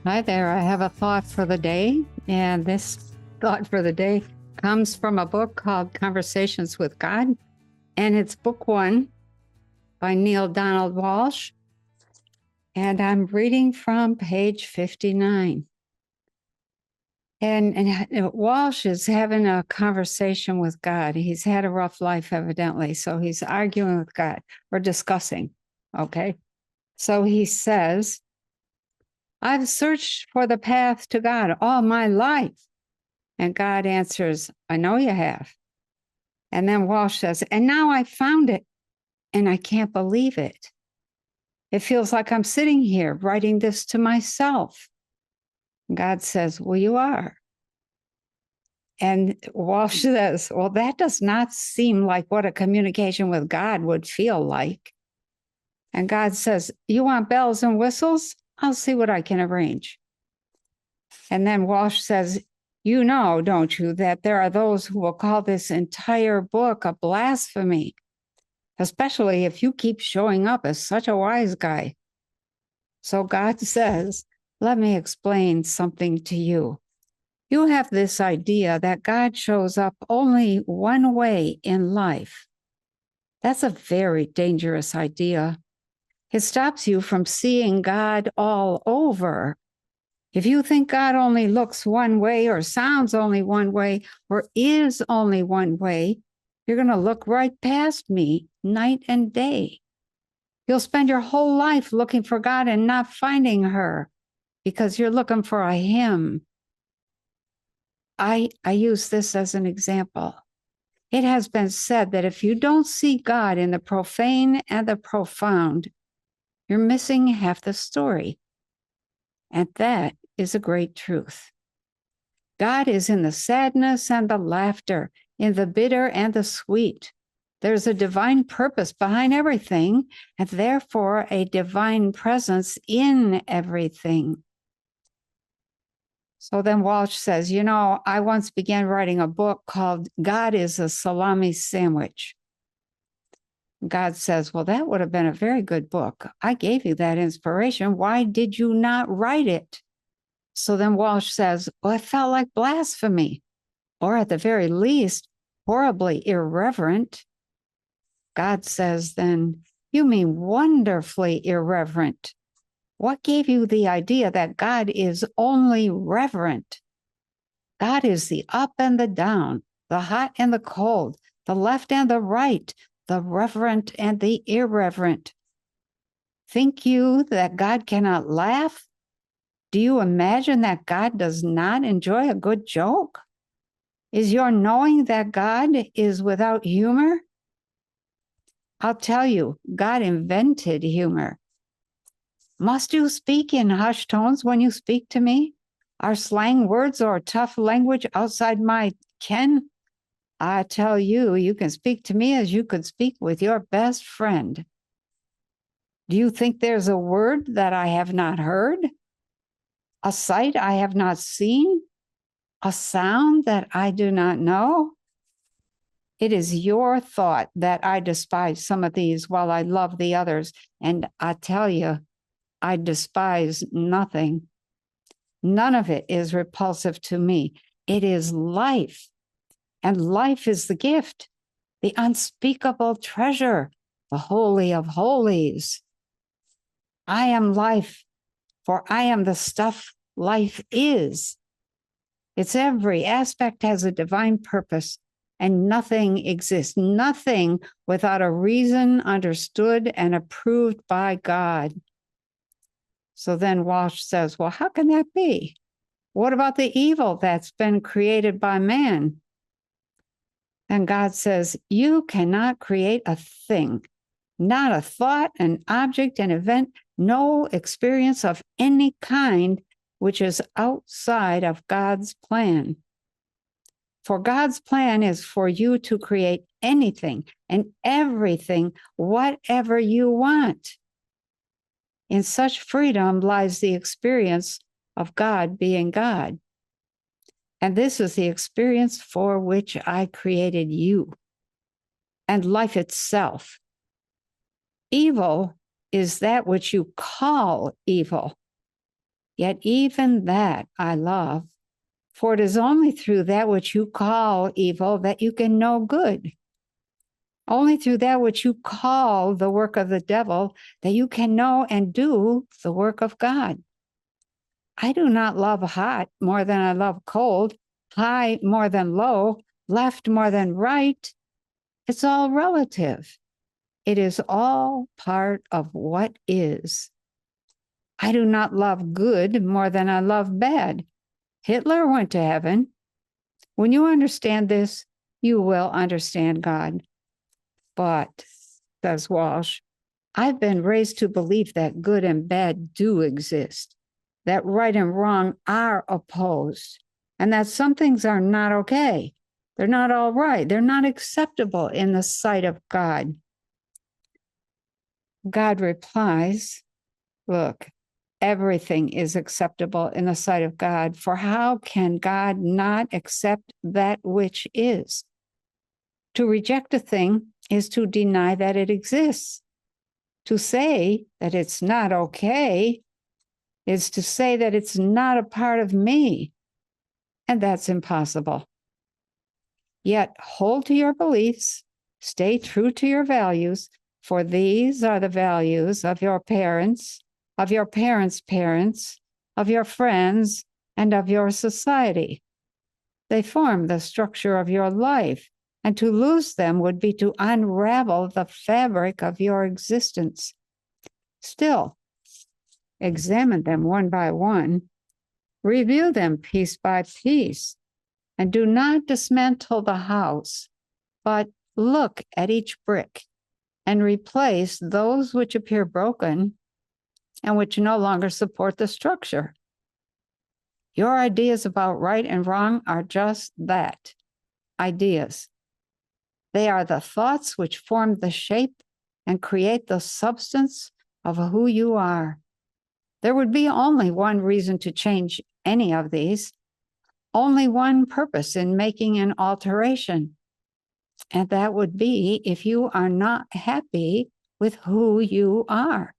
Hi there. I have a thought for the day, and this thought for the day comes from a book called Conversations with God, and it's book one by Neale Donald Walsch, and I'm reading from page 59. And Walsh is having a conversation with God. He's had a rough life, evidently, so he's arguing with God or discussing. Okay. So he says, I've searched for the path to God all my life. And God answers, I know you have. And then Walsh says, and now I found it, and I can't believe it. It feels like I'm sitting here writing this to myself. God says, well, you are. And Walsh says, well, that does not seem like what a communication with God would feel like. And God says, you want bells and whistles? I'll see what I can arrange. And then Walsh says, you know, don't you, that there are those who will call this entire book a blasphemy, especially if you keep showing up as such a wise guy. So God says, let me explain something to you. You have this idea that God shows up only one way in life. That's a very dangerous idea. It stops you from seeing God all over. If you think God only looks one way or sounds only one way or is only one way, you're going to look right past me night and day. You'll spend your whole life looking for God and not finding her because you're looking for a him. I use this as an example. It has been said that if you don't see God in the profane and the profound, you're missing half the story. And that is a great truth. God is in the sadness and the laughter, in the bitter and the sweet. There's a divine purpose behind everything, and therefore a divine presence in everything. So then Walsh says, you know, I once began writing a book called God is a Salami Sandwich. God says, well, that would have been a very good book. I gave you that inspiration. Why did you not write it? So then Walsh says, well, it felt like blasphemy, or at the very least, horribly irreverent. God says, then, you mean wonderfully irreverent. What gave you the idea that God is only reverent? God is the up and the down, the hot and the cold, the left and the right, the reverent and the irreverent. Think you that God cannot laugh? Do you imagine that God does not enjoy a good joke? Is your knowing that God is without humor? I'll tell you, God invented humor. Must you speak in hushed tones when you speak to me? Are slang words or tough language outside my ken? I tell you, you can speak to me as you could speak with your best friend. Do you think there's a word that I have not heard? A sight I have not seen? A sound that I do not know? It is your thought that I despise some of these while I love the others. And I tell you, I despise nothing. None of it is repulsive to me. It is life. And life is the gift, the unspeakable treasure, the holy of holies. I am life, for I am the stuff life is. Its every aspect has a divine purpose, and nothing exists, nothing without a reason understood and approved by God. So then Walsh says, well, how can that be? What about the evil that's been created by man? And God says, you cannot create a thing, not a thought, an object, an event, no experience of any kind which is outside of God's plan. For God's plan is for you to create anything and everything, whatever you want. In such freedom lies the experience of God being God. And this is the experience for which I created you and life itself. Evil is that which you call evil. Yet even that I love, for it is only through that which you call evil that you can know good. Only through that which you call the work of the devil that you can know and do the work of God. I do not love hot more than I love cold, high more than low, left more than right. It's all relative. It is all part of what is. I do not love good more than I love bad. Hitler went to heaven. When you understand this, you will understand God. But, says Walsh, I've been raised to believe that good and bad do exist, that right and wrong are opposed, and that some things are not okay. They're not all right. They're not acceptable in the sight of God. God replies, look, everything is acceptable in the sight of God, for how can God not accept that which is? To reject a thing is to deny that it exists. To say that it's not okay is to say that it's not a part of me, and that's impossible. Yet hold to your beliefs, stay true to your values, for these are the values of your parents, of your parents' parents, of your friends, and of your society. They form the structure of your life, and to lose them would be to unravel the fabric of your existence. Still, examine them one by one, review them piece by piece, and do not dismantle the house, but look at each brick and replace those which appear broken and which no longer support the structure. Your ideas about right and wrong are just that, ideas. They are the thoughts which form the shape and create the substance of who you are. There would be only one reason to change any of these, only one purpose in making an alteration, and that would be if you are not happy with who you are.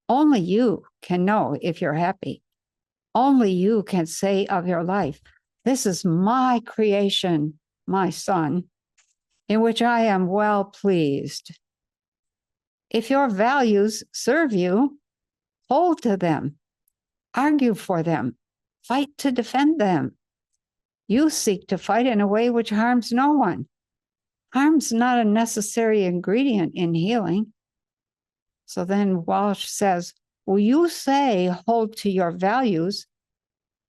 Only you can know if you're happy. Only you can say of your life, this is my creation, my son, in which I am well pleased. If your values serve you, hold to them, argue for them, fight to defend them. You seek to fight in a way which harms no one. Harm's not a necessary ingredient in healing. So then Walsh says, well, you say hold to your values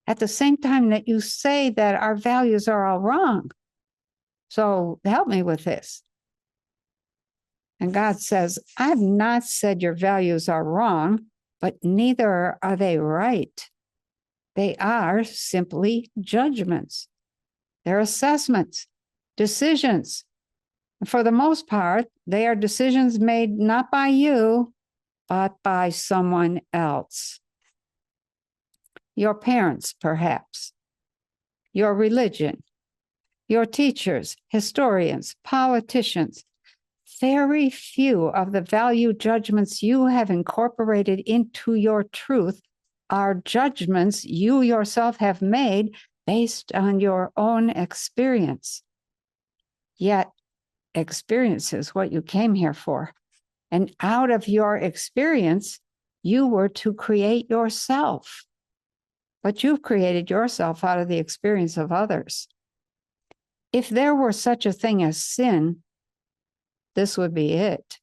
at the same time that you say that our values are all wrong. So help me with this. And God says, I've not said your values are wrong, but neither are they right. They are simply judgments. They're assessments, decisions. And for the most part, they are decisions made not by you, but by someone else. Your parents, perhaps. Your religion. Your teachers, historians, politicians. Very few of the value judgments you have incorporated into your truth are judgments you yourself have made based on your own experience. Yet, experience is what you came here for. And out of your experience, you were to create yourself. But you've created yourself out of the experience of others. If there were such a thing as sin, this would be it.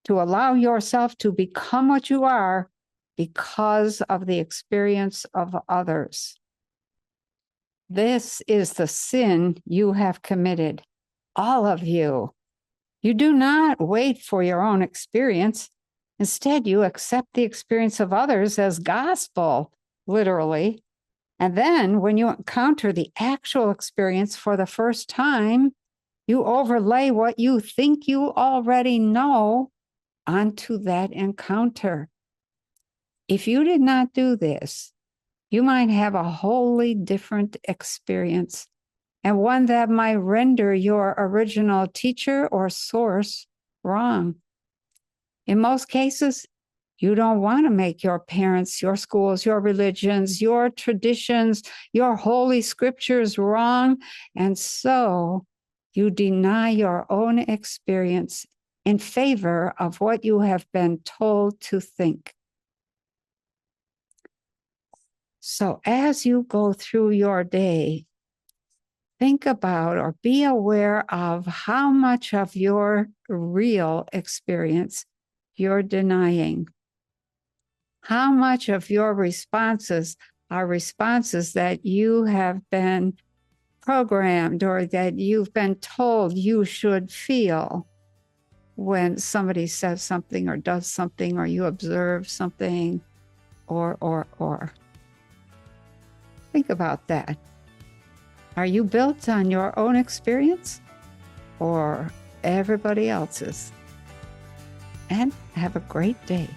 To allow yourself to become what you are because of the experience of others. This is the sin you have committed, all of you. You do not wait for your own experience. Instead, you accept the experience of others as gospel, literally. And then when you encounter the actual experience for the first time, you overlay what you think you already know onto that encounter. If you did not do this, you might have a wholly different experience, and one that might render your original teacher or source wrong. In most cases, You don't want to make your parents, your schools, your religions, your traditions, your holy scriptures wrong. And so you deny your own experience in favor of what you have been told to think. So as you go through your day, think about or be aware of how much of your real experience you're denying. How much of your responses are responses that you have been programmed or that you've been told you should feel when somebody says something or does something or you observe something or. Think about that. Are you built on your own experience or everybody else's? And have a great day.